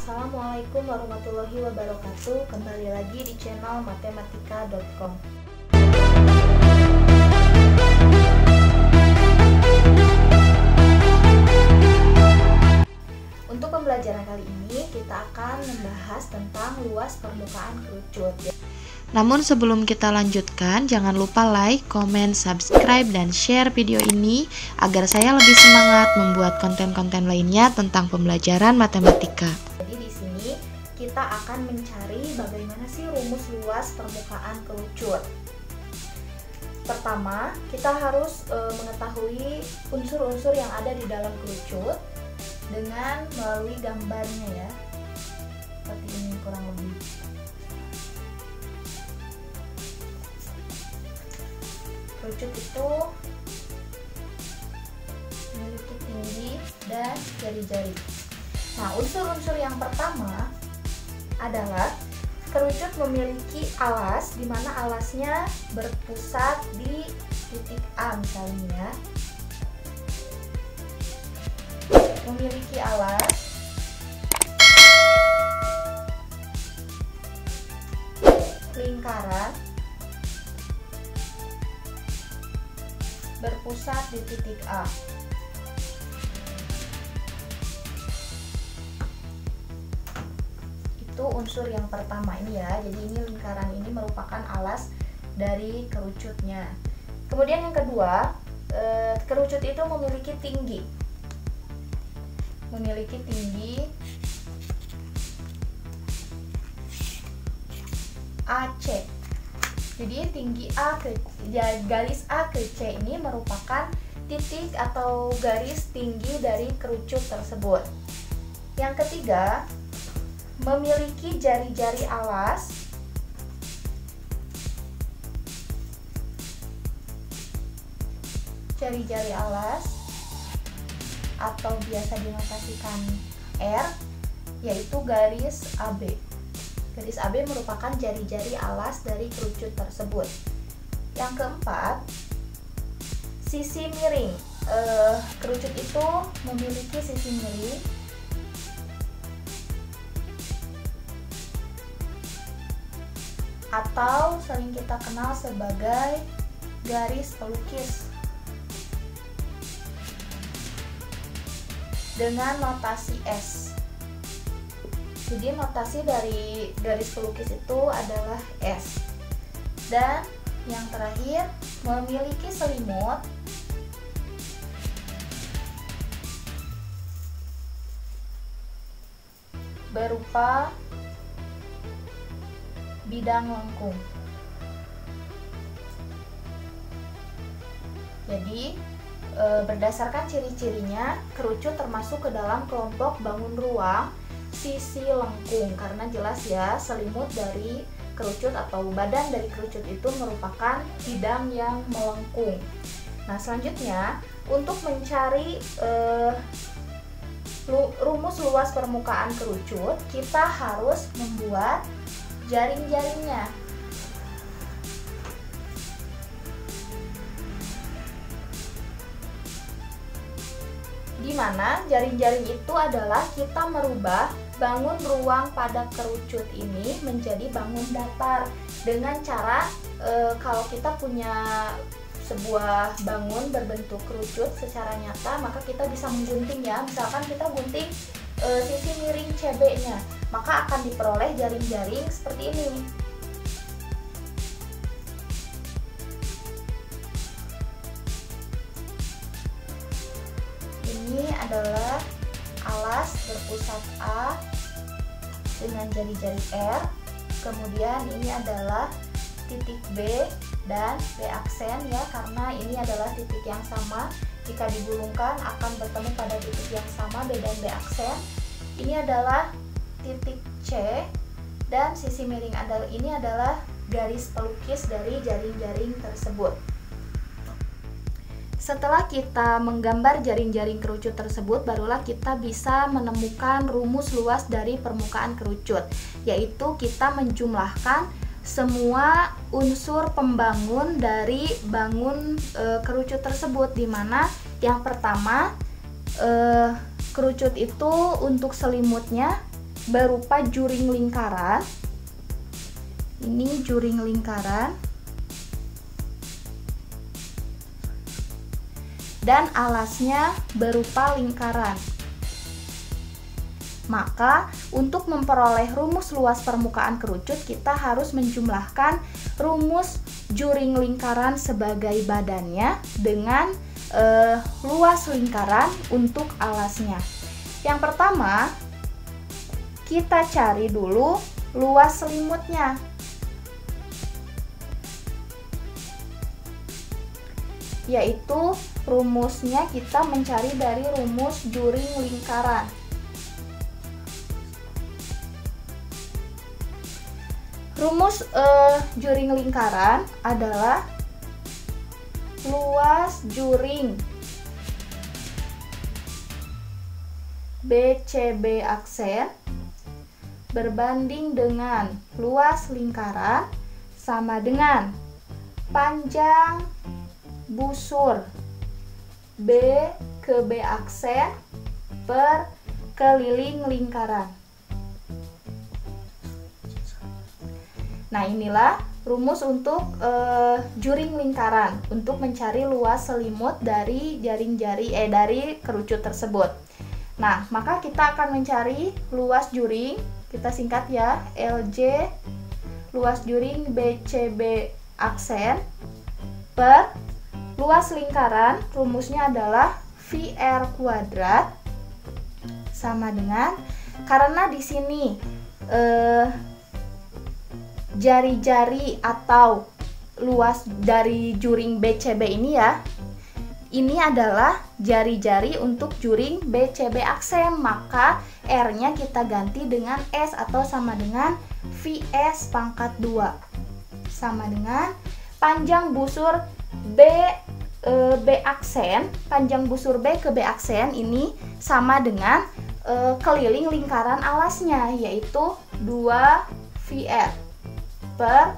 Assalamualaikum warahmatullahi wabarakatuh. Kembali lagi di channel matematika.com. Untuk pembelajaran kali ini kita akan membahas tentang luas permukaan kerucut. Namun sebelum kita lanjutkan, jangan lupa like, komen, subscribe, dan share video ini agar saya lebih semangat membuat konten-konten lainnya tentang pembelajaran matematika. Jadi di sini kita akan mencari bagaimana sih rumus luas permukaan kerucut. Pertama, kita harus mengetahui unsur-unsur yang ada di dalam kerucut dengan melalui gambarnya ya. Seperti ini kurang lebih. Kerucut itu memiliki tinggi dan jari-jari. Nah, unsur-unsur yang pertama adalah kerucut memiliki alas, di mana alasnya berpusat di titik A misalnya. Memiliki alas lingkaran berpusat di titik A. Itu unsur yang pertama ini ya. Jadi ini lingkaran ini merupakan alas dari kerucutnya. Kemudian yang kedua, kerucut itu memiliki tinggi. Memiliki tinggi AC. Jadi tinggi garis A ke C ini merupakan titik atau garis tinggi dari kerucut tersebut. Yang ketiga, memiliki jari-jari alas atau biasa dinotasikan R, yaitu garis AB. Garis AB merupakan jari-jari alas dari kerucut tersebut. Yang keempat, sisi miring. Kerucut itu memiliki sisi miring atau sering kita kenal sebagai garis pelukis dengan notasi S. Jadi notasi dari garis pelukis itu adalah S. Dan yang terakhir, memiliki selimut berupa bidang lengkung. Jadi berdasarkan ciri-cirinya, kerucut termasuk ke dalam kelompok bangun ruang sisi lengkung, karena jelas ya, selimut dari kerucut atau badan dari kerucut itu merupakan bidang yang melengkung. Nah, selanjutnya untuk mencari rumus luas permukaan kerucut, kita harus membuat jaring-jaringnya. Di mana jaring-jaring itu adalah kita merubah bangun ruang pada kerucut ini menjadi bangun datar dengan cara kalau kita punya sebuah bangun berbentuk kerucut secara nyata, maka kita bisa menggunting ya. Misalkan kita gunting sisi miring CB-nya, maka akan diperoleh jaring-jaring seperti ini. Ini adalah alas berpusat A dengan jari-jari R. Kemudian ini adalah titik B dan B aksen ya, karena ini adalah titik yang sama. Jika digulungkan akan bertemu pada titik yang sama, B dan B aksen. Ini adalah titik C dan sisi miring ini adalah garis pelukis dari jaring-jaring tersebut. Setelah kita menggambar jaring-jaring kerucut tersebut, barulah kita bisa menemukan rumus luas dari permukaan kerucut, yaitu kita menjumlahkan semua unsur pembangun dari bangun kerucut tersebut, di mana yang pertama kerucut itu untuk selimutnya berupa juring lingkaran. Ini juring lingkaran. Dan alasnya berupa lingkaran. Maka untuk memperoleh rumus luas permukaan kerucut, kita harus menjumlahkan rumus juring lingkaran sebagai badannya dengan luas lingkaran untuk alasnya. Yang pertama, kita cari dulu luas selimutnya. Yaitu rumusnya kita mencari dari rumus juring lingkaran. Rumus juring lingkaran adalah luas juring BCB aksen berbanding dengan luas lingkaran sama dengan panjang busur B ke B aksen per keliling lingkaran. Nah, inilah rumus untuk juring lingkaran untuk mencari luas selimut dari dari kerucut tersebut. Nah, maka kita akan mencari luas juring, kita singkat ya, LJ luas juring BCB aksen per luas lingkaran, rumusnya adalah VR kuadrat sama dengan, karena di sini jari-jari atau luas dari juring BCB ini ya, ini adalah jari-jari untuk juring BCB aksen, maka R-nya kita ganti dengan S atau sama dengan VS pangkat 2 sama dengan panjang busur B aksen, panjang busur B ke B aksen ini sama dengan keliling lingkaran alasnya, yaitu 2 VR per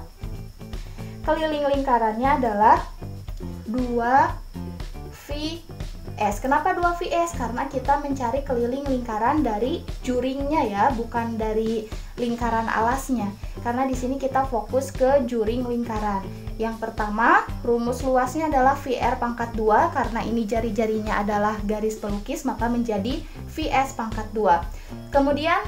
keliling lingkarannya adalah 2 VS. Kenapa 2 VS? Karena kita mencari keliling lingkaran dari juringnya ya, bukan dari lingkaran alasnya. Karena di sini kita fokus ke juring lingkaran. Yang pertama, rumus luasnya adalah VR pangkat 2, karena ini jari-jarinya adalah garis pelukis, maka menjadi VS pangkat 2. Kemudian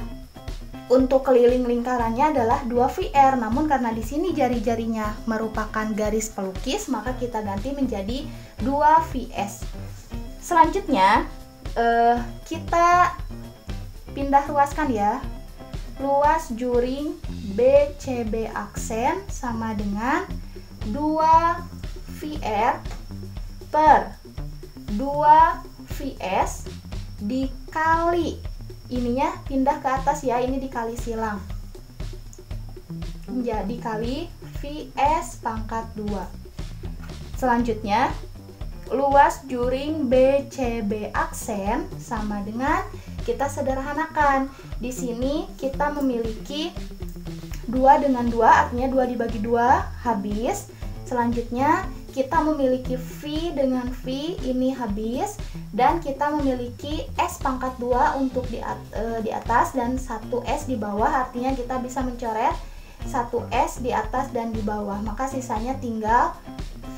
untuk keliling lingkarannya adalah 2 VR, namun karena di sini jari-jarinya merupakan garis pelukis, maka kita ganti menjadi 2 VS. Selanjutnya, kita pindah ruaskan ya. Luas juring BCB aksen sama dengan 2 VR per 2 VS dikali, ininya pindah ke atas ya, ini dikali silang, menjadi kali VS pangkat 2. Selanjutnya, luas juring BCB aksen sama dengan, kita sederhanakan. Di sini kita memiliki 2 dengan 2, artinya 2 dibagi 2 habis. Selanjutnya kita memiliki V dengan V, ini habis, dan kita memiliki S pangkat 2 untuk di atas dan 1S di bawah, artinya kita bisa mencoret 1S di atas dan di bawah, maka sisanya tinggal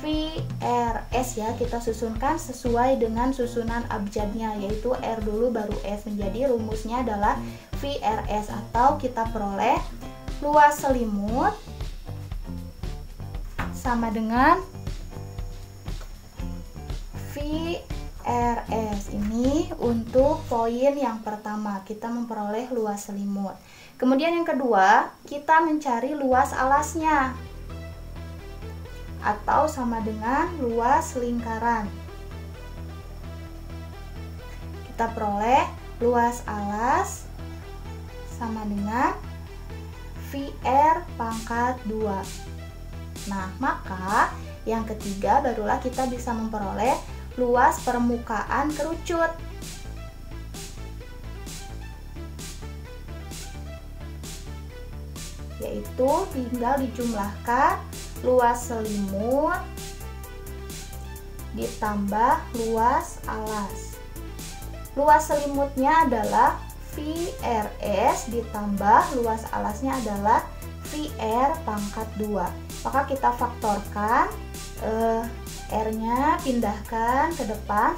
VRS ya, kita susunkan sesuai dengan susunan abjadnya, yaitu R dulu baru S. Menjadi rumusnya adalah VRS, atau kita peroleh luas selimut sama dengan VRS. Ini untuk poin yang pertama, kita memperoleh luas selimut. Kemudian yang kedua, kita mencari luas alasnya atau sama dengan luas lingkaran. Kita peroleh luas alas sama dengan VR pangkat 2. Nah, maka yang ketiga barulah kita bisa memperoleh luas permukaan kerucut. Yaitu tinggal dijumlahkan luas selimut ditambah luas alas. Luas selimutnya adalah VRS ditambah luas alasnya adalah VR pangkat 2. Maka kita faktorkan, R-nya pindahkan ke depan.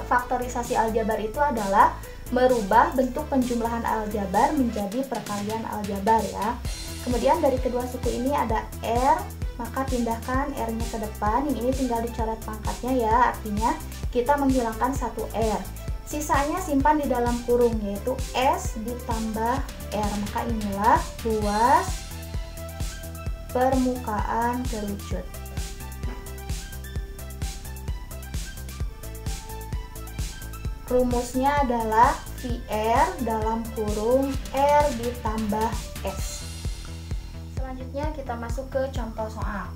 Faktorisasi aljabar itu adalah merubah bentuk penjumlahan aljabar menjadi perkalian aljabar ya. Kemudian dari kedua suku ini ada R, maka pindahkan R-nya ke depan. Yang ini tinggal dicoret pangkatnya ya, artinya kita menghilangkan satu R. Sisanya simpan di dalam kurung, yaitu S ditambah R. Maka inilah luas permukaan kerucut. Rumusnya adalah VR dalam kurung R ditambah S. Selanjutnya kita masuk ke contoh soal.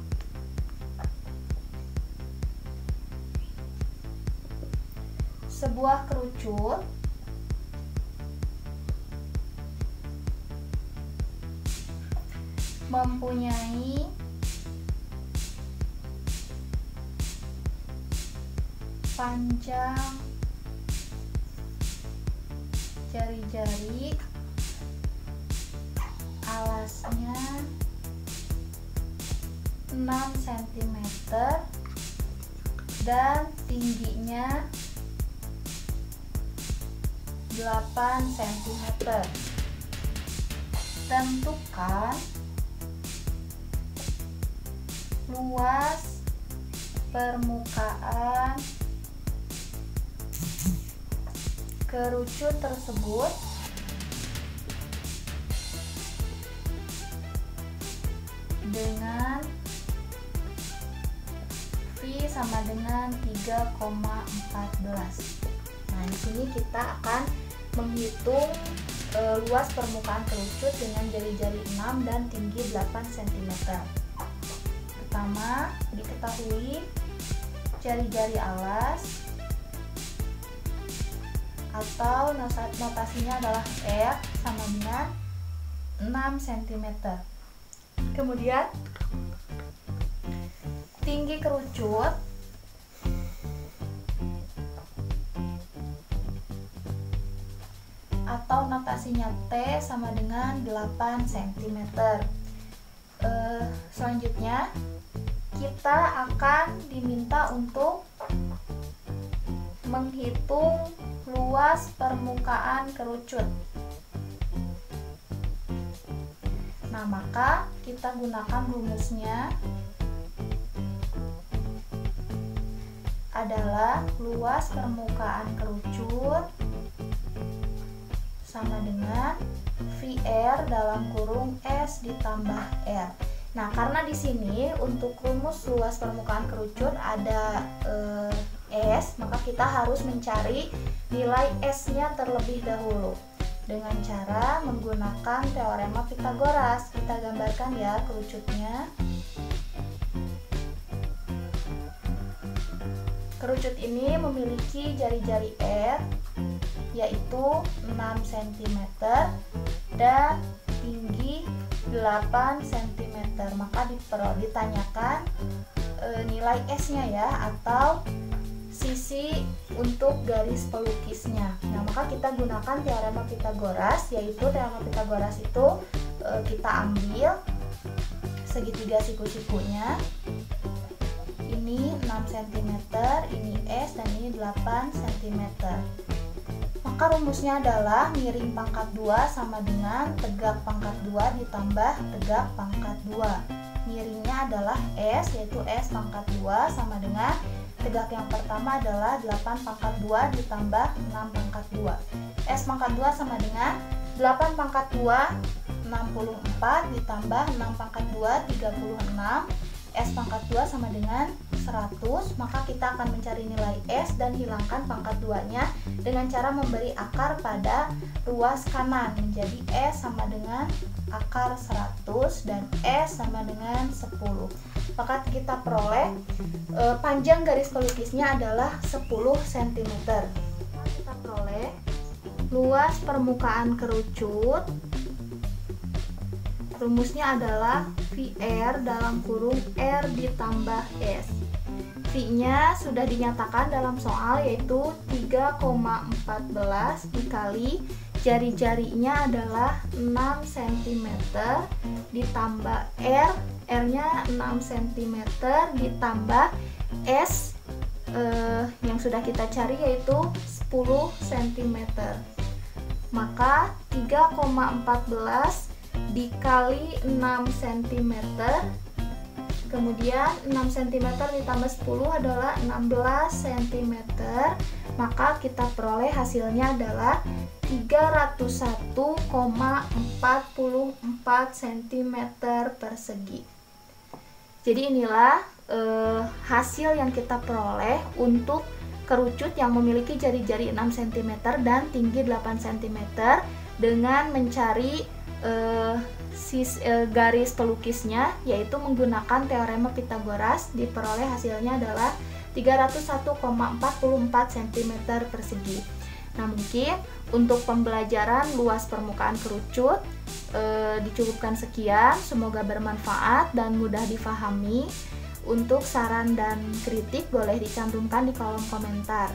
Sebuah kerucut mempunyai panjang jari-jari, alasnya 6 cm dan tingginya 8 cm. Tentukan luas permukaan kerucut tersebut dengan V sama dengan 3,14. Nah, di sini kita akan menghitung luas permukaan kerucut dengan jari-jari 6 dan tinggi 8 cm. Pertama, diketahui jari-jari alas atau notasinya adalah R sama dengan 6 cm. Kemudian tinggi kerucut atau notasinya T sama dengan 8 cm. Selanjutnya kita akan diminta untuk menghitung luas permukaan kerucut. Nah, maka kita gunakan rumusnya adalah luas permukaan kerucut sama dengan VR dalam kurung S ditambah R. Nah, karena di sini untuk rumus luas permukaan kerucut ada S, maka kita harus mencari nilai S-nya terlebih dahulu dengan cara menggunakan teorema Pythagoras. Kita gambarkan ya kerucutnya. Kerucut ini memiliki jari-jari R yaitu 6 cm dan tinggi 8 cm. Maka ditanyakan nilai S-nya ya, atau sisi untuk garis pelukisnya. Nah, maka kita gunakan teorema Pythagoras, yaitu teorema Pythagoras itu kita ambil segitiga siku-sikunya. Ini 6 cm, ini S, dan ini 8 cm. Maka rumusnya adalah miring pangkat 2 sama dengan tegak pangkat 2 ditambah tegak pangkat 2. Miringnya adalah S, yaitu S pangkat 2 sama dengan tegak yang pertama adalah 8 pangkat 2 ditambah 6 pangkat 2. S pangkat 2 sama dengan 8 pangkat 2 64 ditambah 6 pangkat 2 36. S pangkat 2 sama dengan 100. Maka kita akan mencari nilai S dan hilangkan pangkat 2-nya dengan cara memberi akar pada ruas kanan, menjadi S sama dengan akar 100 dan S sama dengan 10. Maka kita peroleh panjang garis pelukisnya adalah 10 cm. Kita peroleh luas permukaan kerucut, rumusnya adalah VR dalam kurung R ditambah S. V-nya sudah dinyatakan dalam soal, yaitu 3,14 dikali jari-jarinya adalah 6 cm ditambah R-nya 6 cm ditambah S yang sudah kita cari yaitu 10 cm. Maka 3,14 dikali 6 cm, kemudian 6 cm ditambah 10 adalah 16 cm, maka kita peroleh hasilnya adalah 301,44 cm persegi. Jadi inilah hasil yang kita peroleh untuk kerucut yang memiliki jari-jari 6 cm dan tinggi 8 cm dengan mencari garis pelukisnya, yaitu menggunakan teorema Pythagoras. Diperoleh hasilnya adalah 301,44 cm persegi. Nah, mungkin untuk pembelajaran luas permukaan kerucut dicukupkan sekian. Semoga bermanfaat dan mudah difahami. Untuk saran dan kritik boleh dicantumkan di kolom komentar.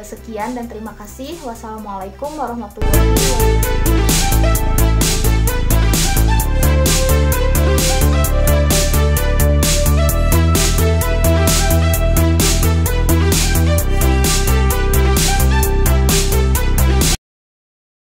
Sekian dan terima kasih. Wassalamualaikum warahmatullahi wabarakatuh.